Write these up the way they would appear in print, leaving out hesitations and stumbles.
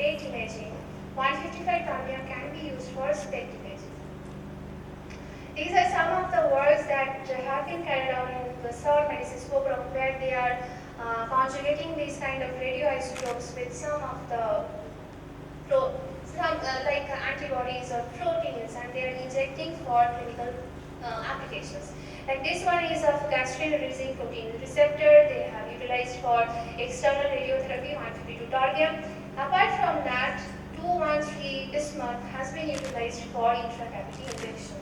PET imaging, 155 terbium can be used for SPECT imaging. These are some of the works that have been carried out in the third medicines program, where they are conjugating these kind of radioisotopes with some of the like antibodies or proteins, and they are injecting for clinical applications. Like this one is of gastrin-releasing protein receptor. They have utilized for external radiotherapy, 152 target. Apart from that, 213 bismuth has been utilized for intracavity injection.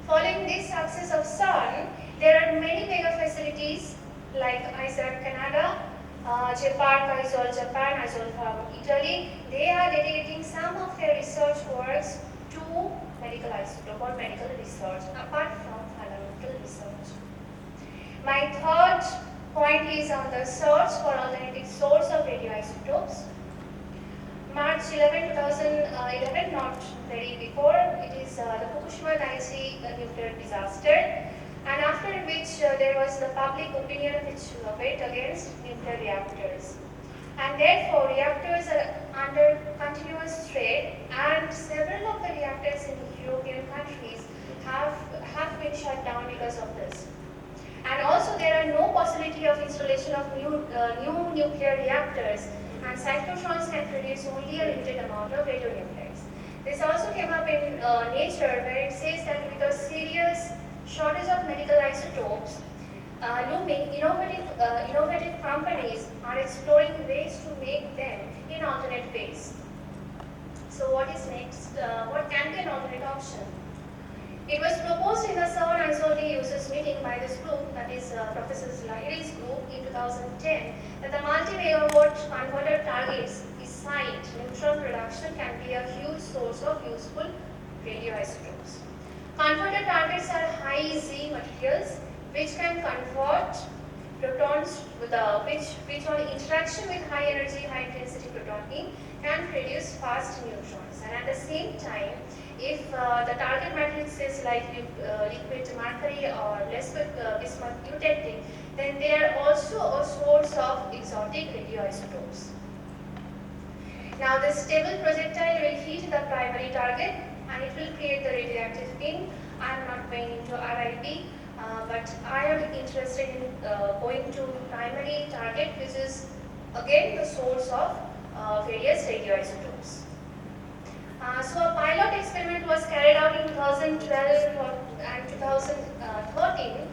Following this success of CERN, there are many mega facilities like ISAC Canada, JPARC Isol Japan, Isol from Italy. They are dedicating some of their research works to medical isotope or medical research apart from fundamental research. My third point is on the search for alternative source of radioisotopes. March 11, 2011, not very before, it is the Fukushima Daiichi nuclear disaster, and after which there was the public opinion which went against nuclear reactors. And therefore, reactors are under continuous threat, and several of the reactors in European countries have been shut down because of this. And also, there are no possibility of installation of new nuclear reactors, and cyclotrons can produce only a limited amount of radionuclides. This also came up in Nature, where it says that with a serious shortage of medical isotopes looming, innovative companies are exploring ways to make them in alternate ways. So what is next? What can be an alternate option? It was proposed in the CERN ISOD users meeting by this group, that is Professor Lahiri's group, in 2010, that the multi-megawatt converter targets beside neutron production can be a huge source of useful radioisotopes. Converter targets are high Z materials which can convert protons which on interaction with high energy, high intensity proton beam can produce fast neutrons. And at the same time, if the target matrix is like liquid mercury or less bismuth eutectic, then they are also a source of exotic radioisotopes. Now the stable projectile will hit the primary target and it will create the radioactive beam. I am not going into RIP, but I am interested in going to primary target, which is again the source of various radioisotopes. So a pilot experiment was carried out in 2012 and 2013,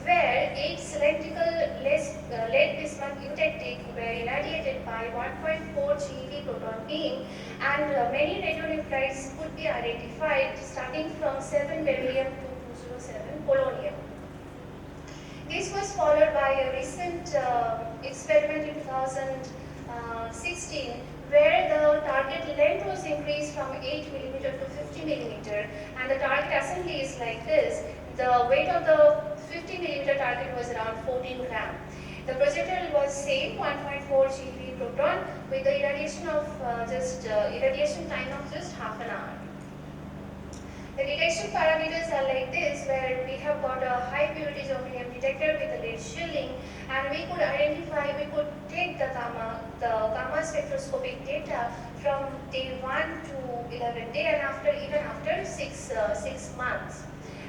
where 8 cylindrical lead bismuth eutectic were irradiated by 1.4 GeV proton beam, and many radionuclides could be identified starting from 7 beryllium to 207 polonium. This was followed by a recent experiment in 2016, where the target length was increased from 8 mm to 50 mm, and the target assembly is like this. The weight of the 50 mm target was around 14 gram. The projectile was same, 1.4 GeV proton, with the irradiation time of just half an hour. The detection parameters are like this, where we have got a high purity germanium detector with a lead shielding, and we could take the gamma spectroscopic data from day 1 to 11 day, and even after 6 months.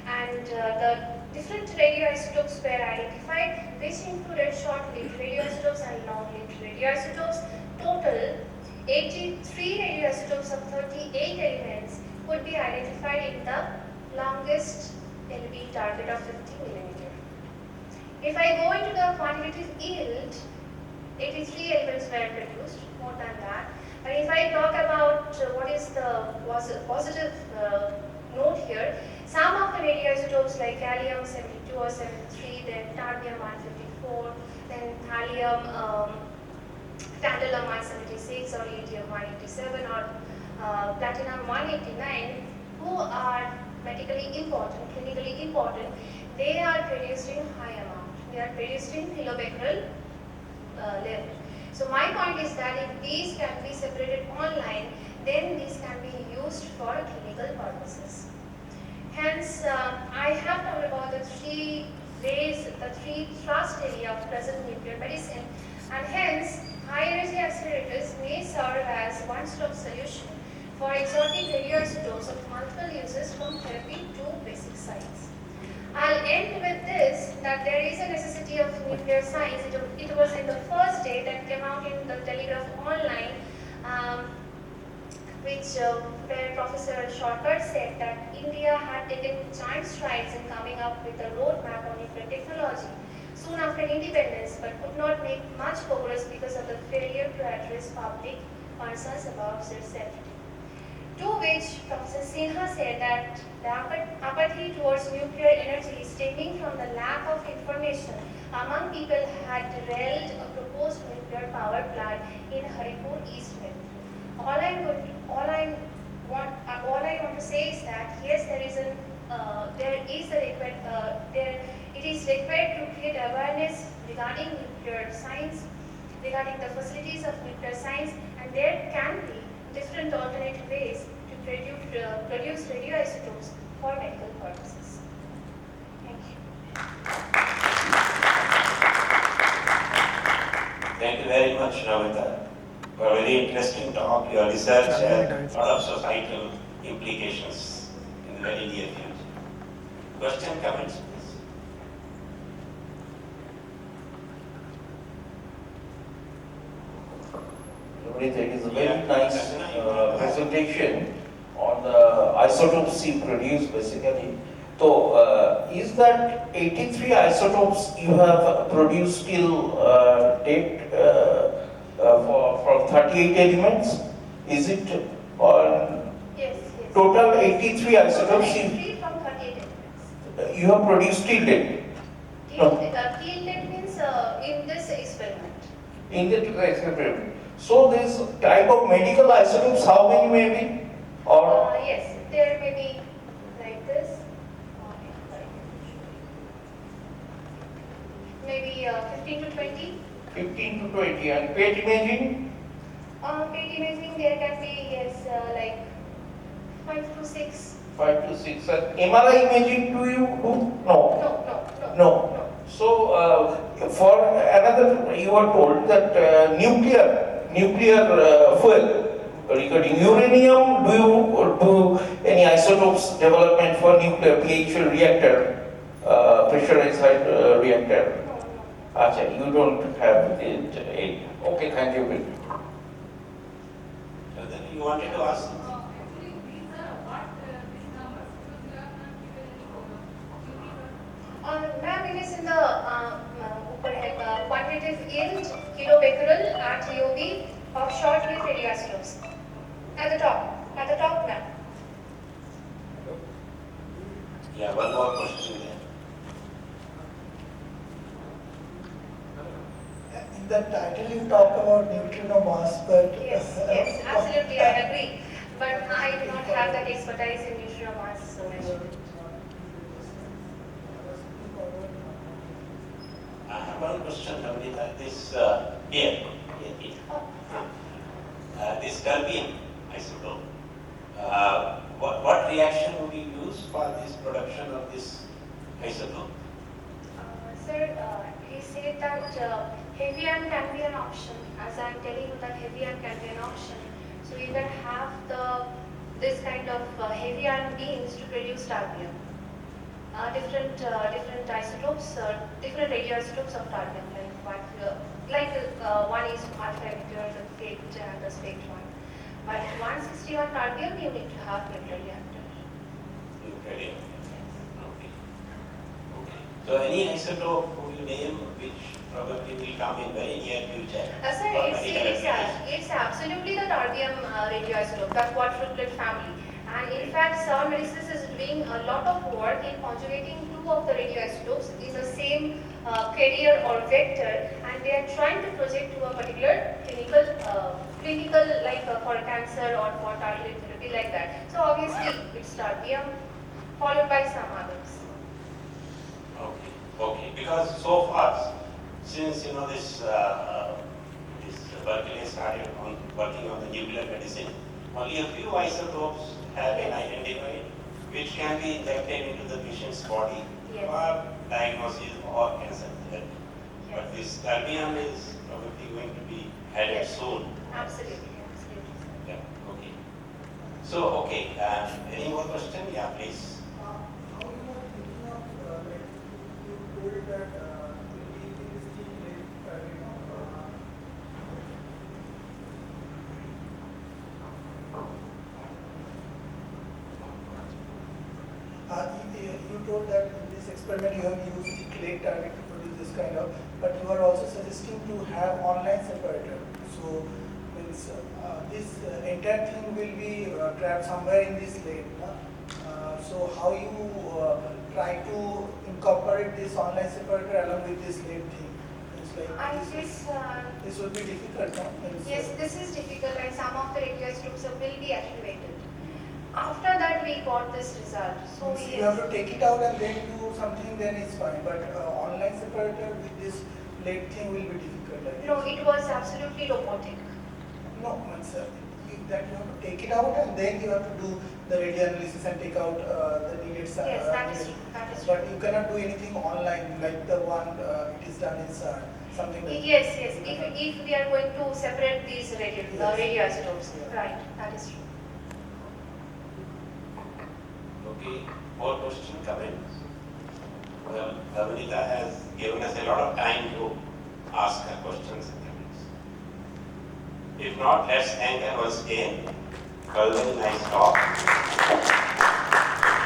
And the different radioisotopes were identified, which included short-lived radioisotopes and long-lived radioisotopes. Total 83 radioisotopes of 38 elements could be identified in the longest LB target of 50 mm. If I go into the quantitative yield, 83 elements were produced, more than that. But if I talk about what is the positive note here, some of the radioisotopes like gallium 72 or 73, then terbium 154, then thallium, tantalum 176 or yttrium 187 or platinum 189, who are medically important, clinically important, they are produced in high amount. They are produced in kilobecquerel level. So my point is that if these can be separated online, then these can be used for clinical purposes. Hence, I have talked about the three thrust area of present nuclear medicine, and hence high energy accelerators one-stop solution for exotic radioisotopes of multiple uses from therapy to basic science. I'll end with this, that there is a necessity of nuclear science. It was in the first day that came out in the Telegraph Online, where Professor Shortcut said that India had taken giant strides in coming up with a roadmap on nuclear technology soon after independence, but could not make much progress because of the failure to address public concerns about their safety. To which Professor Sinha said that the apathy towards nuclear energy stemming from the lack of information among people had derailed a proposed nuclear power plant in Haripur East Med. All I want to say is that yes, it is required to create awareness regarding nuclear science, regarding the facilities of nuclear science, and there can be different alternative ways to produce radioisotopes for medical purposes. Thank you. Thank you very much, Namita, for a very interesting talk. Your research has a lot of societal implications in the very near future. Question, comments, please. It is a very nice presentation on the isotopes you produce basically. So, is that 83 isotopes you have produced till date for 38 elements? Is it on Yes. total 83 isotopes 83 from 38 elements. you have produced till date? Till date means in this experiment. In the experiment. So this type of medical isotopes, how many may be? Or Yes, there may be like this. Maybe 15 to 20. 15 to 20. And PET imaging? PET imaging there can be yes like 5 to 6. 5 to 6. And MRI imaging do you do? No. No. So for another, you are told that nuclear fuel regarding uranium, do you do any isotopes development for nuclear PH reactor, pressurized reactor? No. Achha, you don't have it. Okay, thank you. So then you wanted to ask? Ma'am, it is in the quantitative yield kilobecquerel at EOB of short-wave radioisotopes. At the top, ma'am. Yeah, one more question there. In the title you talk about neutrino mass, but Yes, absolutely, I agree. But I do not have that expertise in neutrino mass, so I have one question, Namita. This here. This terbium isotope. What reaction would you use for this production of this isotope? Sir, he said that heavy ion can be an option. As I am telling you that heavy ion can be an option. So you can have this kind of heavy ion beams to produce terbium. Different isotopes, different radioisotopes of terbium, one is alpha emitter, the faked and the faked one. But 161 terbium, you need to have nuclear reactor. Nuclear reactor. Okay. So any isotope would you name which probably will come in very near future? Sir, it's absolutely the terbium radioisotope, the quadruplet family. And in fact, Sean Medicines is doing a lot of work in conjugating two of the radioisotopes in the same carrier or vector, and they are trying to project to a particular clinical like for cancer or for targeted therapy like that. So obviously, it's terbium followed by some others. Okay. Because so far, since this Berkeley started working on the nuclear medicine, only a few isotopes have been identified, which can be injected into the patient's body for diagnosis or cancer therapy. Yes. But this terbium is probably going to be added soon. Absolutely. Yeah. So, okay, any more question? Yeah, please. How you are thinking of, like, you told that in this team, you told that in this experiment you have used the clay target to produce this kind of, but you are also suggesting to have online separator. So, means this entire thing will be trapped somewhere in this lane. So how you try to incorporate this online separator along with this lane thing? It's like I this, guess, this will be difficult, no? Means, yes, this is difficult and some of the radioisotope groups will be activated. After that we got this result. So means yes. you have to take it out and then do something, then it's fine. But online separator with this lane thing will be difficult. I No, guess. it was absolutely robotic. No, means that you have to take it out and then you have to do the radio analysis and take out the needed. Yes, that is true. That is But true. you cannot do anything online like the one it is done in CERN, something like. Yes, yes. If we are going to separate these Yes. radioisotopes, Yeah. right? That is true. Okay, more question, comments? Well, Avanita has given us a lot of time to ask her questions and comments. If not, let's thank her once again for a very nice talk.